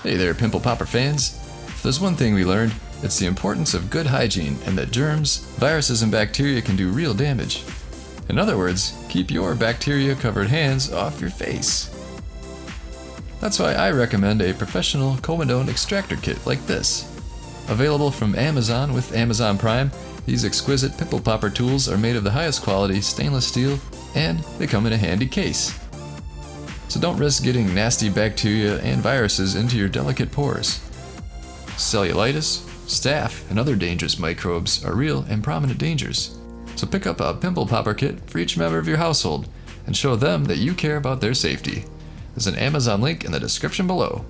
Hey there, Pimple Popper fans! If there's one thing we learned, it's the importance of good hygiene and that germs, viruses, and bacteria can do real damage. In other words, keep your bacteria-covered hands off your face. That's why I recommend a professional comedone extractor kit like this. Available from Amazon with Amazon Prime, these exquisite pimple popper tools are made of the highest quality stainless steel, and they come in a handy case. So don't risk getting nasty bacteria and viruses into your delicate pores. Cellulitis, staph, and other dangerous microbes are real and prominent dangers. So pick up a pimple popper kit for each member of your household and show them that you care about their safety. There's an Amazon link in the description below.